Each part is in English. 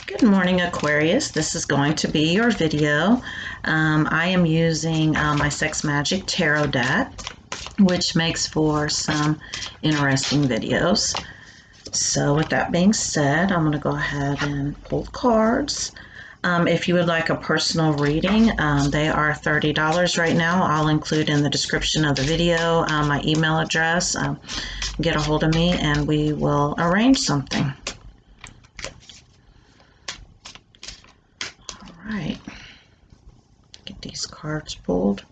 Good morning, Aquarius. This is going to be your video. I am using my Sex Magic Tarot deck, which makes for some interesting videos. So with that being said, I'm going to go ahead and pull the cards. If you would like a personal reading, they are $30 right now. I'll include in the description of the video my email address. Get a hold of me and we will arrange something. All right, get these cards pulled.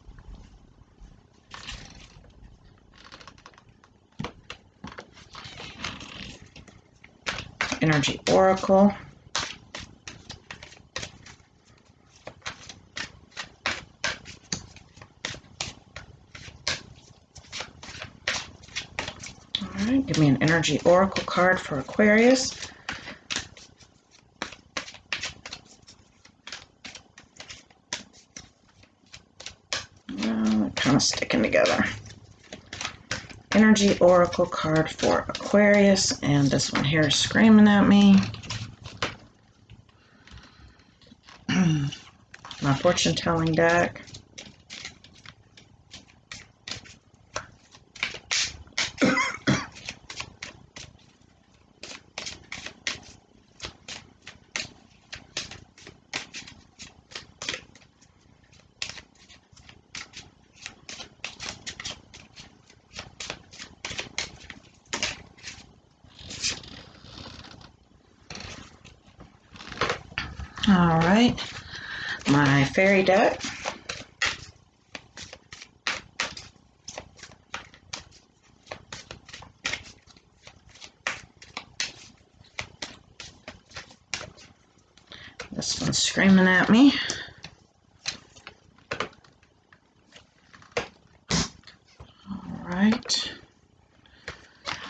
Energy Oracle. All right, give me an Energy Oracle card for Aquarius. Kind of sticking together. Energy Oracle card for Aquarius, and this one here is screaming at me. My fortune telling deck. All right, my fairy deck. This one's screaming at me. All right.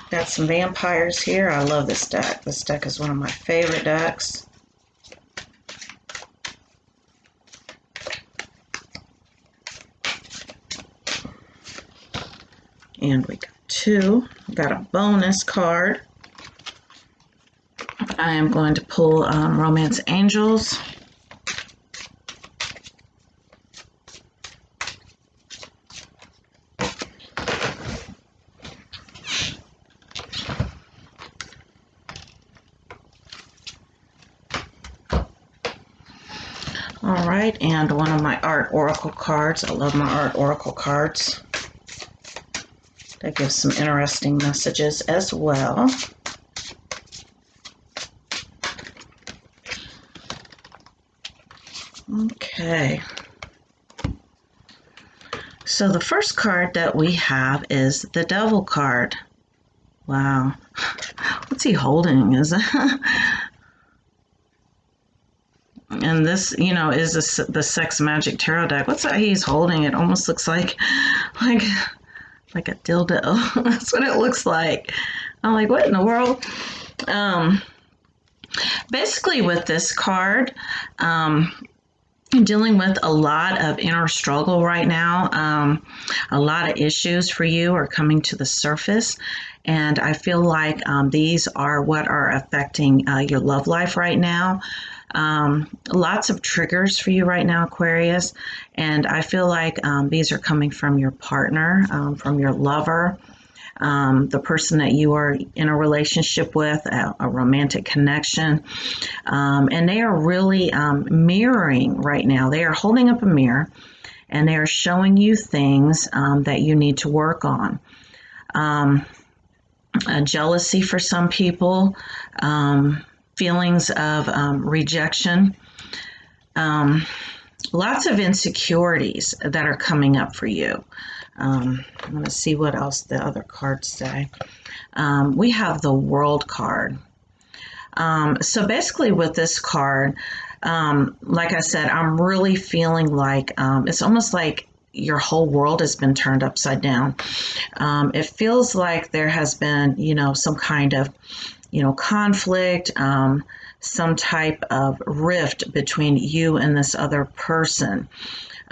Got some vampires here. I love this deck. This deck is one of my favorite decks. And we got two. We got a bonus card. I am going to pull Romance Angels. All right, and one of my Art Oracle cards. I love my Art Oracle cards. That gives some interesting messages as well. Okay. So the first card that we have is the Devil card. Wow. What's he holding? Is it? And this, you know, is the Sex Magic Tarot deck. What's that he's holding? It almost looks like a dildo. That's what it looks like. I'm like, what in the world? Basically with this card, dealing with a lot of inner struggle right now. A lot of issues for you are coming to the surface, and I feel like these are what are affecting your love life right now. Lots of triggers for you right now, Aquarius, and I feel like these are coming from your partner, from your lover, the person that you are in a relationship with, a romantic connection, and they are really mirroring right now. They are holding up a mirror, and they are showing you things that you need to work on. Jealousy for some people, feelings of rejection, lots of insecurities that are coming up for you. I'm going to see what else the other cards say. We have the World card. So basically with this card, like I said, I'm really feeling like it's almost like your whole world has been turned upside down. It feels like there has been, you know, some kind of, you know, conflict, some type of rift between you and this other person,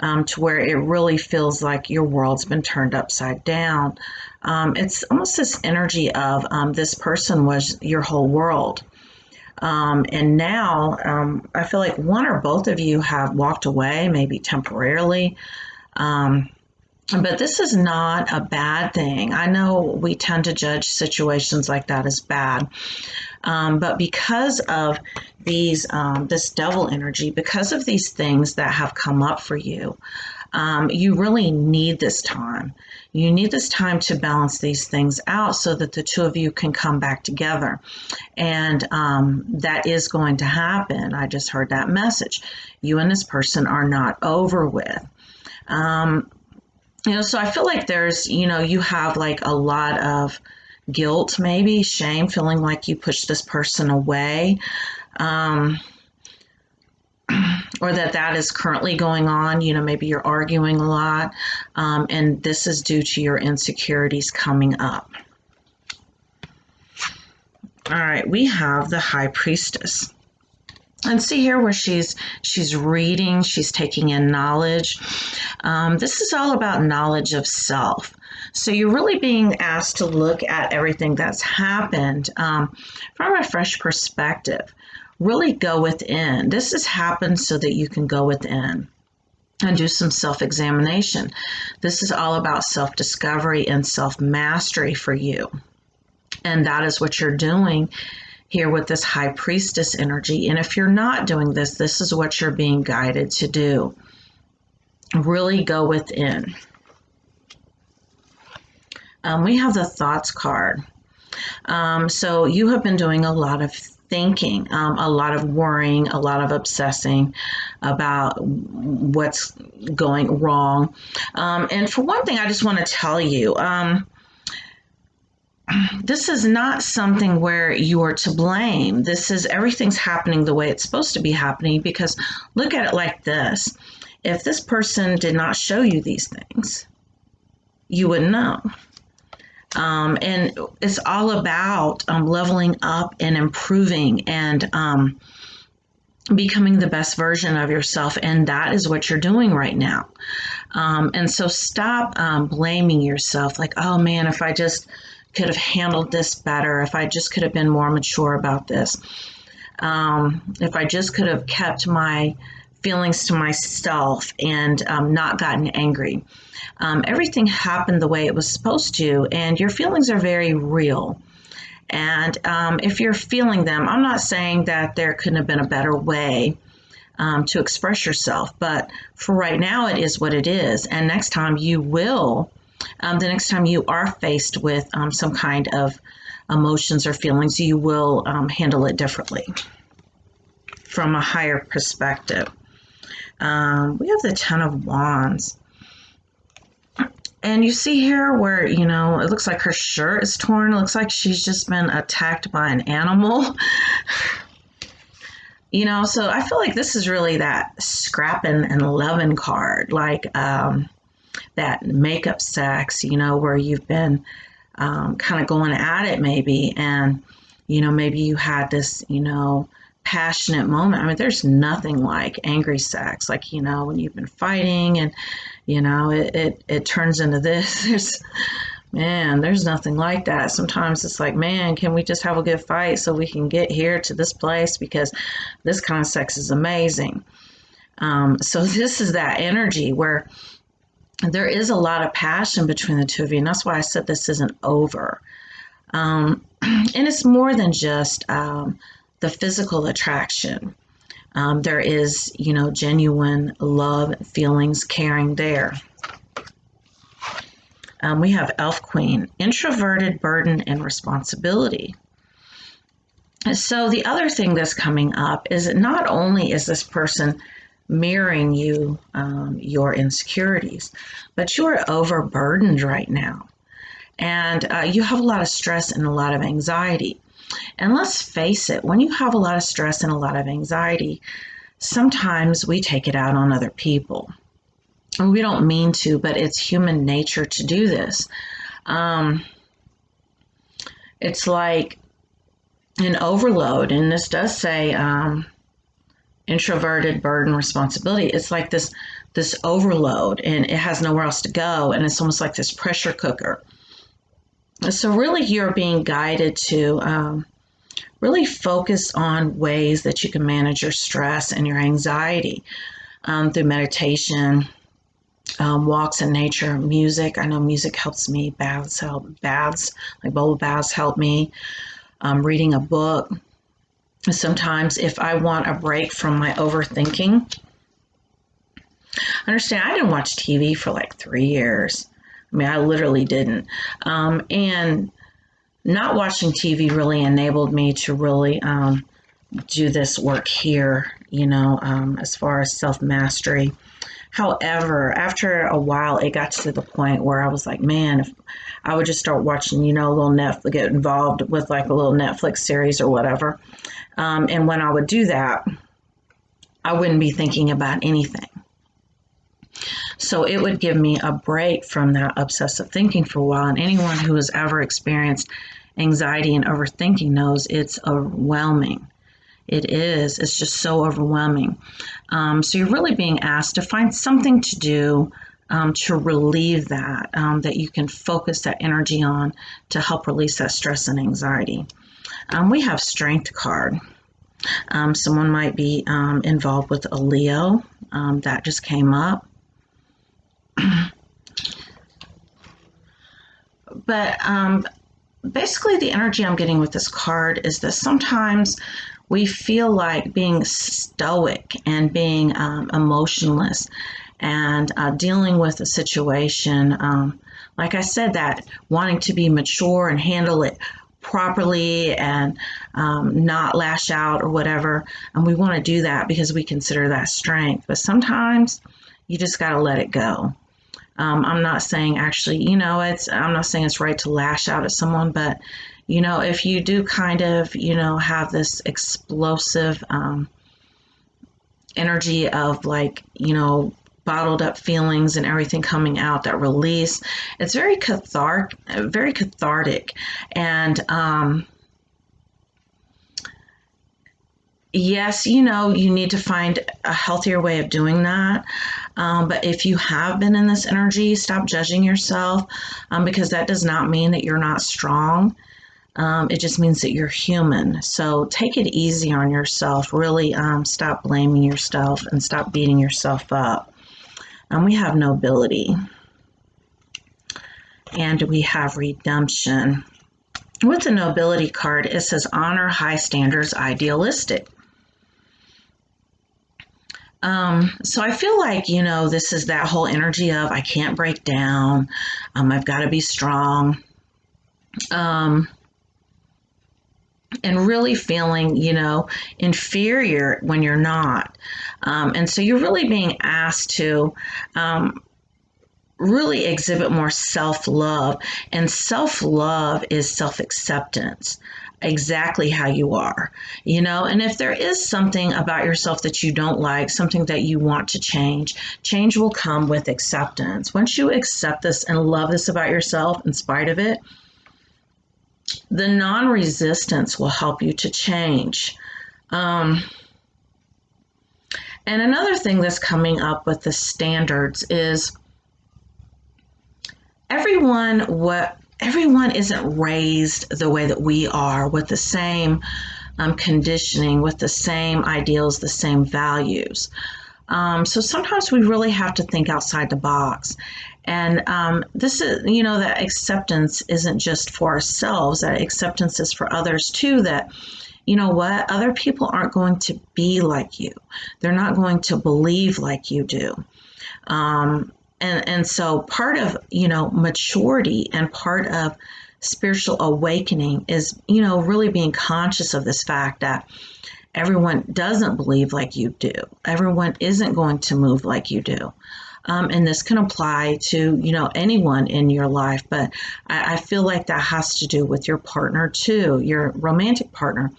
to where it really feels like your world's been turned upside down. It's almost this energy of this person was your whole world. And now I feel like one or both of you have walked away, maybe temporarily. Um, but this is not a bad thing. I know we tend to judge situations like that as bad. But because of this devil energy, because of these things that have come up for you, you really need this time. You need this time to balance these things out so that the two of you can come back together. And that is going to happen. I just heard that message. You and this person are not over with. Um, so I feel like you have like a lot of guilt, maybe shame, feeling like you pushed this person away, um, or that is currently going on. Maybe you're arguing a lot, and this is due to your insecurities coming up. All right, we have the High Priestess. And see here where she's reading, she's taking in knowledge. This is all about knowledge of self. So you're really being asked to look at everything that's happened from a fresh perspective. Really go within. This has happened so that you can go within and do some self-examination. This is all about self-discovery and self-mastery for you. And that is what you're doing here with this High Priestess energy. And if you're not doing this, this is what you're being guided to do. Really go within. We have the Thoughts card. So you have been doing a lot of thinking, a lot of worrying, a lot of obsessing about what's going wrong. And for one thing, I just want to tell you, this is not something where you are to blame. This is everything's happening the way it's supposed to be happening, because look at it like this. If this person did not show you these things, you wouldn't know. And it's all about leveling up and improving and becoming the best version of yourself. And that is what you're doing right now. And so stop blaming yourself like, oh man, if I just could have handled this better, if I just could have been more mature about this, if I just could have kept my feelings to myself and not gotten angry. Everything happened the way it was supposed to, and your feelings are very real. And if you're feeling them, I'm not saying that there couldn't have been a better way to express yourself, but for right now, it is what it is. And next time you will, the next time you are faced with some kind of emotions or feelings, you will handle it differently from a higher perspective. We have the Ten of Wands. And you see here where, it looks like her shirt is torn. It looks like she's just been attacked by an animal. So I feel like this is really that scrapping and loving card, like that makeup sex, where you've been kind of going at it maybe. And, maybe you had this, passionate moment. I mean, there's nothing like angry sex, like, when you've been fighting and, it turns into this. There's nothing like that. Sometimes it's like, man, can we just have a good fight so we can get here to this place, because this kind of sex is amazing. So this is that energy where there is a lot of passion between the two of you, and that's why I said this isn't over. And it's more than just the physical attraction. There is, genuine love, feelings, caring there. We have Elf Queen, introverted, burden, and responsibility. So the other thing that's coming up is that not only is this person mirroring you, your insecurities, but you are overburdened right now. And you have a lot of stress and a lot of anxiety. And let's face it, when you have a lot of stress and a lot of anxiety, sometimes we take it out on other people. And we don't mean to, but it's human nature to do this. It's like an overload, and this does say introverted, burden, responsibility. It's like this overload, and it has nowhere else to go, and it's almost like this pressure cooker. So really, you're being guided to really focus on ways that you can manage your stress and your anxiety through meditation, walks in nature, music. I know music helps me. Baths help. Baths, like bubble baths, help me. Reading a book. Sometimes, if I want a break from my overthinking, understand I didn't watch TV for like 3 years. I mean, I literally didn't. And not watching TV really enabled me to really do this work here, as far as self mastery. However, after a while, it got to the point where I was like, man, if I would just start watching, a little Netflix, get involved with like a little Netflix series or whatever. And when I would do that, I wouldn't be thinking about anything. So it would give me a break from that obsessive thinking for a while. And anyone who has ever experienced anxiety and overthinking knows it's overwhelming. It is. It's just so overwhelming. So you're really being asked to find something to do to relieve that, that you can focus that energy on to help release that stress and anxiety. We have Strength card. Someone might be involved with a Leo. That just came up. But basically the energy I'm getting with this card is that sometimes we feel like being stoic and being emotionless and dealing with a situation, like I said, that wanting to be mature and handle it properly and not lash out or whatever. And we want to do that because we consider that strength. But sometimes you just got to let it go. I'm not saying actually, I'm not saying it's right to lash out at someone, but, if you do kind of, have this explosive energy of like, bottled up feelings and everything coming out, that release, it's very cathartic. And yes, you need to find a healthier way of doing that. But if you have been in this energy, stop judging yourself, because that does not mean that you're not strong. It just means that you're human. So take it easy on yourself. Really stop blaming yourself and stop beating yourself up. We have nobility. And we have redemption. With the nobility card, it says honor, high standards, idealistic. So I feel like, this is that whole energy of I can't break down. I've got to be strong. And really feeling, inferior when you're not. And so you're really being asked to really exhibit more self-love. And self-love is self-acceptance. Exactly how you are, and if there is something about yourself that you don't like, something that you want to change will come with acceptance. Once you accept this and love this about yourself in spite of it, the non-resistance will help you to change. And another thing that's coming up with the standards is everyone isn't raised the way that we are, with the same conditioning, with the same ideals, the same values. So sometimes we really have to think outside the box. And this is, that acceptance isn't just for ourselves, that acceptance is for others too, that, other people aren't going to be like you. They're not going to believe like you do. And so part of, maturity and part of spiritual awakening is, really being conscious of this fact that everyone doesn't believe like you do. Everyone isn't going to move like you do. And this can apply to, anyone in your life. But I feel like that has to do with your partner too, your romantic partner,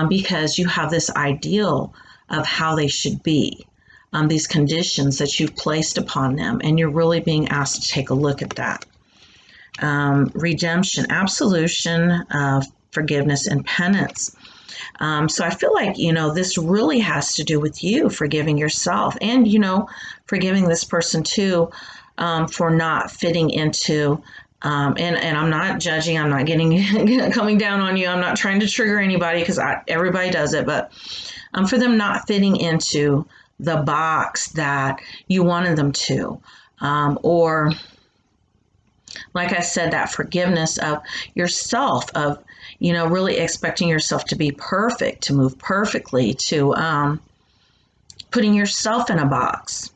because you have this ideal of how they should be. These conditions that you've placed upon them, and you're really being asked to take a look at that. Redemption, absolution, forgiveness, and penance. So I feel like, this really has to do with you forgiving yourself and, forgiving this person too, for not fitting into And I'm not judging. I'm not getting coming down on you. I'm not trying to trigger anybody because everybody does it. But for them not fitting into the box that you wanted them to, or like I said, that forgiveness of yourself, of really expecting yourself to be perfect, to move perfectly, to putting yourself in a box.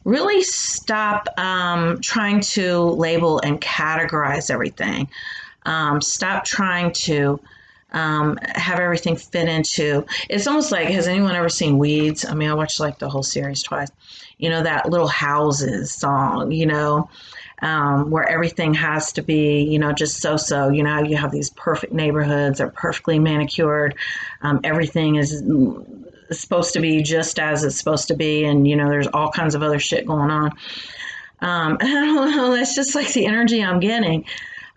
Really stop trying to label and categorize everything. Stop trying to have everything fit into. It's almost like, has anyone ever seen Weeds? I mean, I watched like the whole series twice. That Little Houses song, where everything has to be, just so. You have these perfect neighborhoods, they're perfectly manicured. Everything is supposed to be just as it's supposed to be, and there's all kinds of other shit going on. I don't know, that's just like the energy I'm getting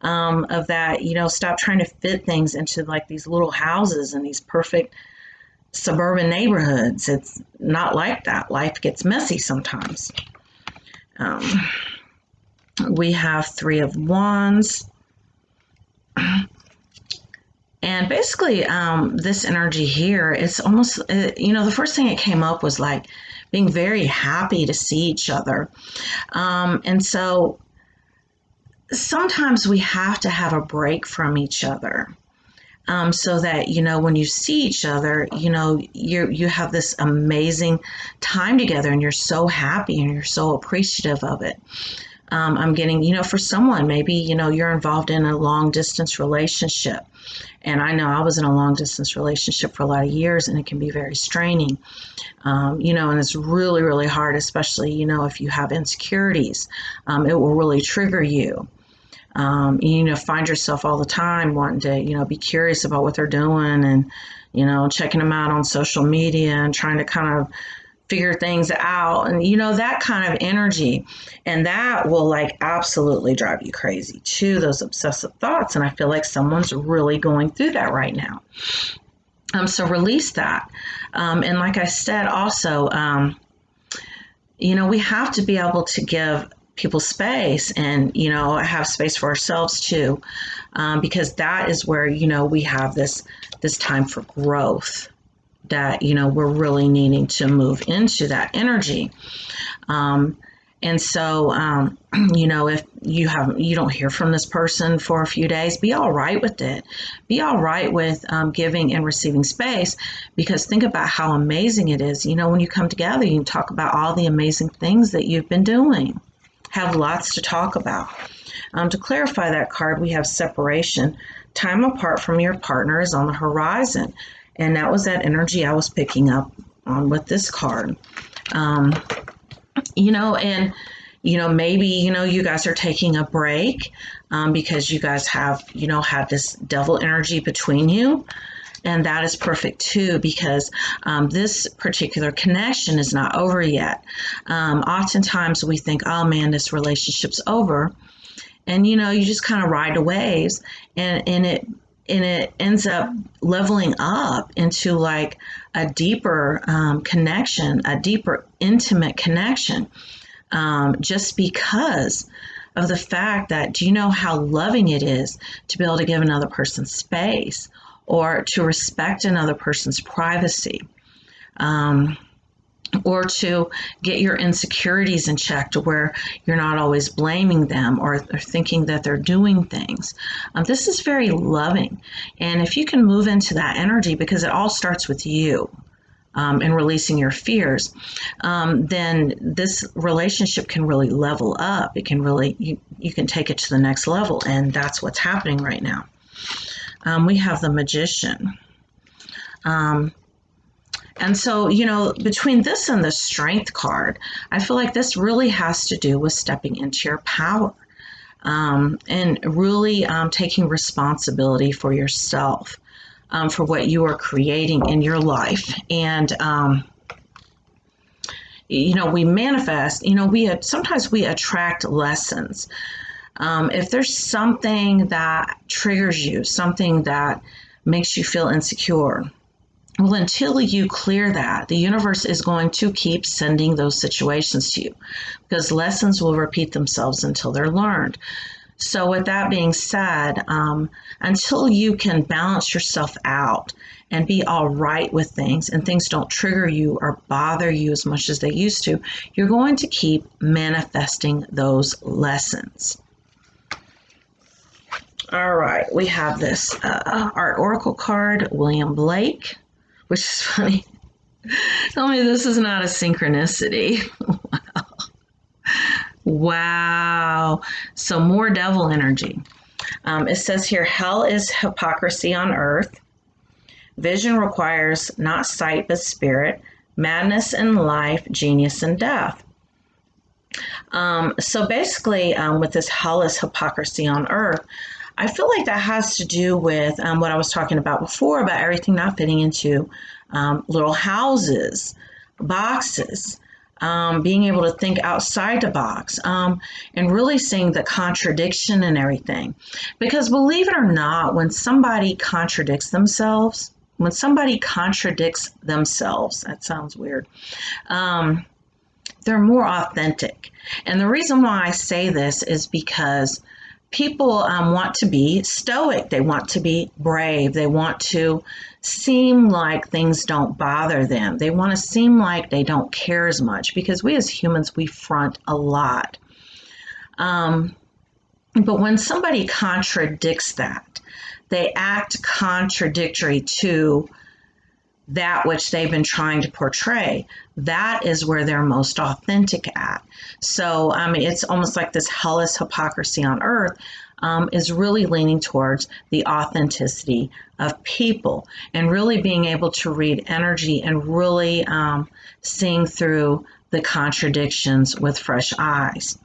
of that. Stop trying to fit things into like these little houses and these perfect suburban neighborhoods. It's not like that. Life gets messy sometimes. We have Three of Wands. And basically, this energy here, it's almost, the first thing that came up was like being very happy to see each other. And so sometimes we have to have a break from each other, so that, when you see each other, you have this amazing time together and you're so happy and you're so appreciative of it. I'm getting, for someone, maybe, you're involved in a long distance relationship. And I know I was in a long distance relationship for a lot of years, and it can be very straining, and it's really, really hard, especially, if you have insecurities. It will really trigger you. Find yourself all the time wanting to, be curious about what they're doing and, checking them out on social media and trying to kind of figure things out and, that kind of energy. And that will like absolutely drive you crazy too, those obsessive thoughts. And I feel like someone's really going through that right now. So release that. And like I said, also, we have to be able to give people space and, have space for ourselves too, because that is where, we have this time for growth that, we're really needing to move into that energy. And so, if you don't hear from this person for a few days, be all right with it. Be all right with giving and receiving space, because think about how amazing it is. When you come together, you can talk about all the amazing things that you've been doing. Have lots to talk about. To clarify that card, we have separation. Time apart from your partner is on the horizon. And that was that energy I was picking up on with this card. Maybe, you guys are taking a break because you guys have, had this devil energy between you. And that is perfect too, because this particular connection is not over yet. Oftentimes we think, oh man, this relationship's over. And, you just kind of ride the waves and it ends up leveling up into like a deeper connection, a deeper intimate connection, just because of the fact that, do you know how loving it is to be able to give another person space or to respect another person's privacy, or to get your insecurities in check to where you're not always blaming them or thinking that they're doing things. This is very loving. And if you can move into that energy, because it all starts with you, and releasing your fears, then this relationship can really level up. It can really, you can take it to the next level. And that's what's happening right now. We have the Magician. And so, between this and the Strength card, I feel like this really has to do with stepping into your power, and really taking responsibility for yourself, for what you are creating in your life. And, we manifest, sometimes we attract lessons. If there's something that triggers you, something that makes you feel insecure, Well, until you clear that, the universe is going to keep sending those situations to you because lessons will repeat themselves until they're learned. So, with that being said, until you can balance yourself out and be all right with things and things don't trigger you or bother you as much as they used to, you're going to keep manifesting those lessons. All right, we have this art oracle card, William Blake, which is funny. Tell me this is not a synchronicity. Wow. So more devil energy. It says here, hell is hypocrisy on earth. Vision requires not sight but spirit. Madness in life, genius in death. So basically, with this hell is hypocrisy on earth, I feel like that has to do with what I was talking about before about everything not fitting into little houses, boxes, being able to think outside the box, and really seeing the contradiction in everything. Because believe it or not, when somebody contradicts themselves, that sounds weird, they're more authentic. And the reason why I say this is because people want to be stoic. They want to be brave. They want to seem like things don't bother them. They want to seem like they don't care as much because we as humans, we front a lot. But when somebody contradicts that, they act contradictory to that which they've been trying to portray. That is where they're most authentic at. So, it's almost like this hellish hypocrisy on earth is really leaning towards the authenticity of people and really being able to read energy and really seeing through the contradictions with fresh eyes.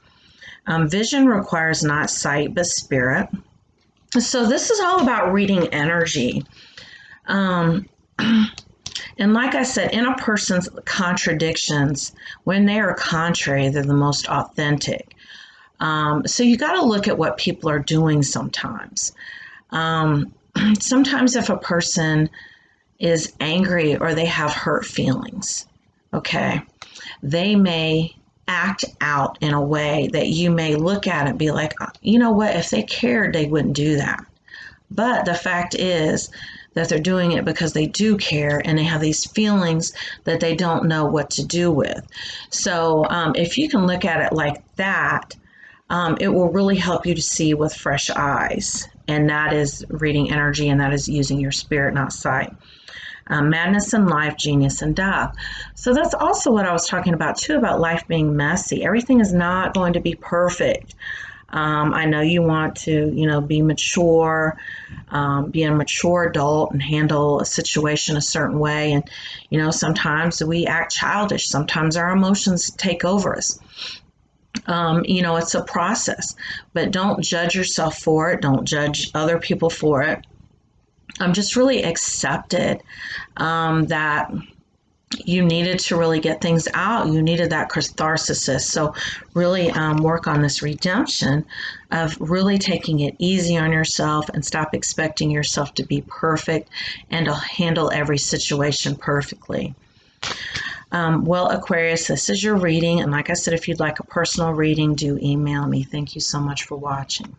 Vision requires not sight but spirit. So this is all about reading energy. And like I said, in a person's contradictions, when they are contrary, they're the most authentic. So you got to look at what people are doing sometimes. Sometimes if a person is angry or they have hurt feelings, okay, they may act out in a way that you may look at it and be like, you know what, if they cared, they wouldn't do that. But the fact is that they're doing it because they do care and they have these feelings that they don't know what to do with. So if you can look at it like that, it will really help you to see with fresh eyes. And that is reading energy, and that is using your spirit, not sight. Madness in life, genius in death. So that's also what I was talking about too, about life being messy. Everything is not going to be perfect. I know you want to, be mature, be a mature adult and handle a situation a certain way. And, sometimes we act childish. Sometimes our emotions take over us. It's a process, but don't judge yourself for it. Don't judge other people for it. Just really accept it, that you needed to really get things out. You needed that catharsis. So really work on this redemption of really taking it easy on yourself and stop expecting yourself to be perfect and to handle every situation perfectly. Well, Aquarius, this is your reading. And like I said, if you'd like a personal reading, do email me. Thank you so much for watching.